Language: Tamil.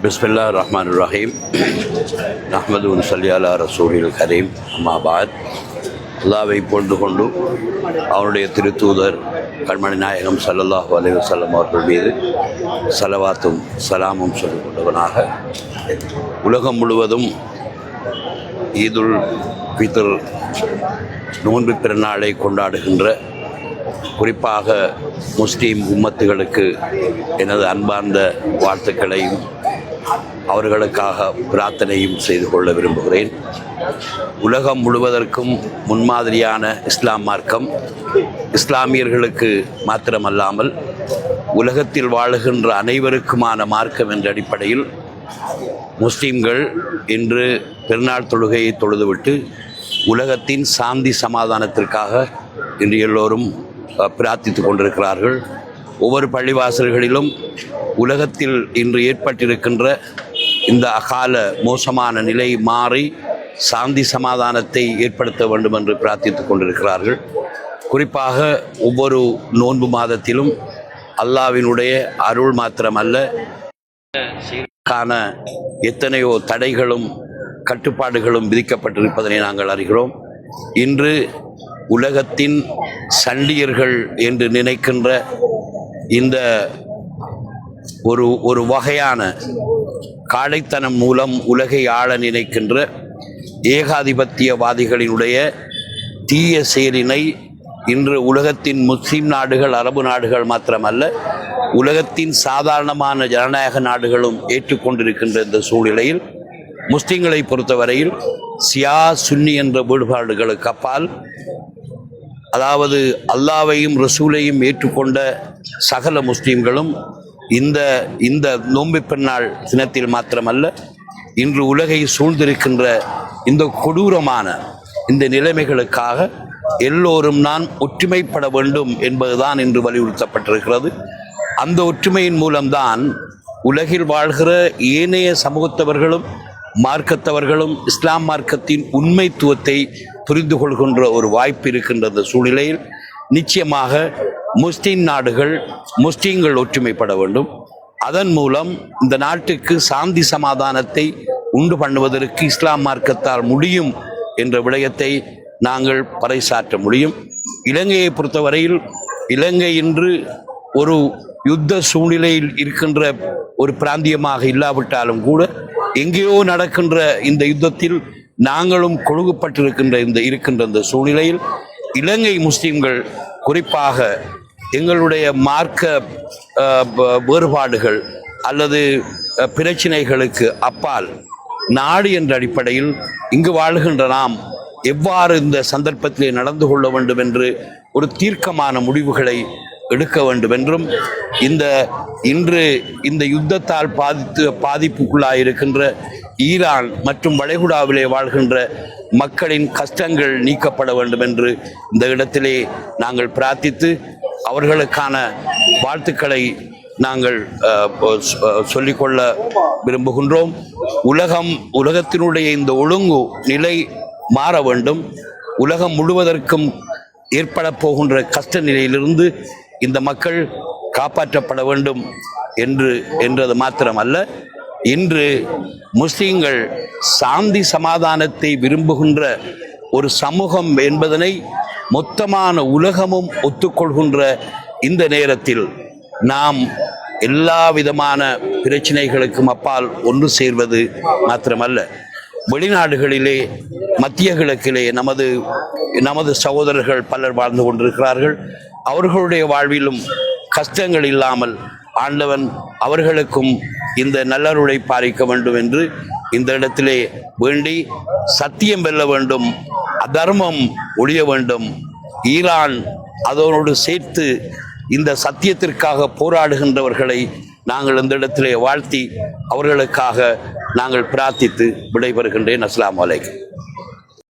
பிஸ்மில்லாஹிர் ரஹ்மானிர் ரஹீம். நஹ்மது வ நுஸல்லி அலா ரசூலில் கரீம். அம்மா பாத். அல்லாஹ்வை புகழ்ந்து கொண்டு அவருடைய திருத்தூதர் கண்மணி நாயகம் ஸல்லல்லாஹு அலைஹி வஸல்லம் அவர்கள் மீது ஸலவாத்தும் சலாமும் சொல்லிக் கொண்டவனாக உலகம் முழுவதும் ஈதுல் ஃபித்ர் நோன்பு பெருநாளை கொண்டாடுகின்ற குறிப்பாக முஸ்லீம் உம்மத்துகளுக்கு எனது அன்பார்ந்த வாழ்த்துக்களையும் அவர்களுக்காக பிரார்த்தனையும் செய்து கொள்ள விரும்புகிறேன். உலகம் முழுவதற்கும் முன்மாதிரியான இஸ்லாம் மார்க்கம் இஸ்லாமியர்களுக்கு மாத்திரமல்லாமல் உலகத்தில் வாழுகின்ற அனைவருக்குமான மார்க்கம் என்ற அடிப்படையில் முஸ்லீம்கள் இன்று பெருநாள் தொழுகையை தொழுதுவிட்டு உலகத்தின் சாந்தி சமாதானத்திற்காக இன்று எல்லோரும் பிரார்த்தித்து கொண்டிருக்கிறார்கள். ஒவ்வொரு பள்ளிவாசல்களிலும் உலகத்தில் இன்று ஏற்பட்டிருக்கின்ற இந்த அகால மோசமான நிலை மாறி சாந்தி சமாதானத்தை ஏற்படுத்த வேண்டும் என்று பிரார்த்தித்து கொண்டிருக்கிறார்கள். குறிப்பாக ஒவ்வொரு நோன்பு மாதத்திலும் அல்லாஹ்வினுடைய அருள் மாத்திரமல்ல, எத்தனையோ தடைகளும் கட்டுப்பாடுகளும் விதிக்கப்பட்டிருப்பதனை நாங்கள் அறிகிறோம். இன்று உலகத்தின் சண்டியர்கள் என்று நினைக்கின்ற இந்த ஒரு வகையான காடைத்தனம் மூலம் உலகை ஆள நினைக்கின்ற ஏகாதிபத்தியவாதிகளினுடைய தீய செயலினை இன்று உலகத்தின் முஸ்லிம் நாடுகள், அரபு நாடுகள் மாத்திரமல்ல, உலகத்தின் சாதாரணமான ஜனநாயக நாடுகளும் ஏற்றுக்கொண்டிருக்கின்ற இந்த சூழ்நிலையில் முஸ்லிம்களை பொறுத்தவரையில் சியா சுன்னி என்ற வேறுபாடுகளுக்கு அப்பால், அதாவது அல்லாஹ்வையும் ரசூலையும் ஏற்றுக்கொண்ட சகல முஸ்லீம்களும் இந்த நோன்பு பெருநாள் தினத்தில் மாத்திரமல்ல, இன்று உலகை சூழ்ந்திருக்கின்ற இந்த கொடூரமான இந்த நிலைமைகளுக்காக எல்லோரும் நான் ஒற்றுமைப்பட வேண்டும் என்பதுதான் இன்று வலியுறுத்தப்பட்டிருக்கிறது. அந்த ஒற்றுமையின் மூலம்தான் உலகில் வாழ்கிற ஏனைய சமூகத்தவர்களும் மார்க்கத்தவர்களும் இஸ்லாம் மார்க்கத்தின் உண்மைத்துவத்தை புரிந்து கொள்கின்ற ஒரு வாய்ப்பு இருக்கின்ற அந்த சூழ்நிலையில் நிச்சயமாக முஸ்லீம் நாடுகள், முஸ்லீம்கள் ஒற்றுமைப்பட வேண்டும். அதன் மூலம் இந்த நாட்டுக்கு சாந்தி சமாதானத்தை உண்டு பண்ணுவதற்கு இஸ்லாம் மார்க்கத்தால் முடியும் என்ற விடயத்தை நாங்கள் பறைசாற்ற முடியும். இலங்கையை பொறுத்தவரையில் இலங்கை இன்று ஒரு யுத்த சூழ்நிலையில் இருக்கின்ற ஒரு பிராந்தியமாக இல்லாவிட்டாலும் கூட எங்கேயோ நடக்கின்ற இந்த யுத்தத்தில் நாங்களும் கொழுகுப்பட்டிருக்கின்ற இந்த சூழ்நிலையில் இலங்கை முஸ்லிம்கள் குறிப்பாக எங்களுடைய மார்க்க வேறுபாடுகள் அல்லது பிரச்சினைகளுக்கு அப்பால் நாடு என்ற அடிப்படையில் இங்கு வாழ்கின்ற நாம் எவ்வாறு இந்த சந்தர்ப்பத்திலே நடந்து கொள்ள வேண்டும் என்று ஒரு தீர்க்கமான முடிவுகளை எடுக்க வேண்டும் என்றும், இன்று இந்த யுத்தத்தால் பாதிப்புக்குள்ளாயிருக்கின்ற ஈரான் மற்றும் வளைகுடாவிலே வாழ்கின்ற மக்களின் கஷ்டங்கள் நீக்கப்பட வேண்டும் என்று இந்த இடத்திலே நாங்கள் பிரார்த்தித்து அவர்களுக்கான வாழ்த்துக்களை நாங்கள் சொல்லிக்கொள்ள விரும்புகின்றோம். உலகத்தினுடைய இந்த ஒழுங்கு நிலை மாற வேண்டும். உலகம் முழுவதற்கும் ஏற்பட போகின்ற கஷ்ட நிலையிலிருந்து இந்த மக்கள் காப்பாற்றப்பட வேண்டும் என்றது மாத்திரமல்ல, இன்று முஸ்லிம்கள் சாந்தி சமாதானத்தை விரும்புகின்ற ஒரு சமூகம் என்பதனை மொத்தமான உலகமும் ஒத்துக்கொள்கின்ற இந்த நேரத்தில் நாம் எல்லா விதமான பிரச்சனைகளுக்கும் அப்பால் ஒன்று சேர்வது மாத்திரமல்ல, வெளிநாடுகளிலே மத்திய கிழக்கிலே நமது சகோதரர்கள் பலர் வாழ்ந்து கொண்டிருக்கிறார்கள். அவர்களுடைய வாழ்விலும் கஷ்டங்கள் இல்லாமல் ஆண்டவன் அவர்களுக்கும் இந்த நல்லருளை பாலிக்க வேண்டும் என்று இந்த இடத்திலே வேண்டி, சத்தியம் வெல்ல வேண்டும், அதர்மம் ஒழிய வேண்டும். ஈரான் அதனோடு சேர்த்து இந்த சத்தியத்திற்காக போராடுகின்றவர்களை நாங்கள் இந்த இடத்திலே வாழ்த்தி அவர்களுக்காக நாங்கள் பிரார்த்தித்து விடைபெறுகின்றேன். அஸ்ஸலாமு அலைக்கும்.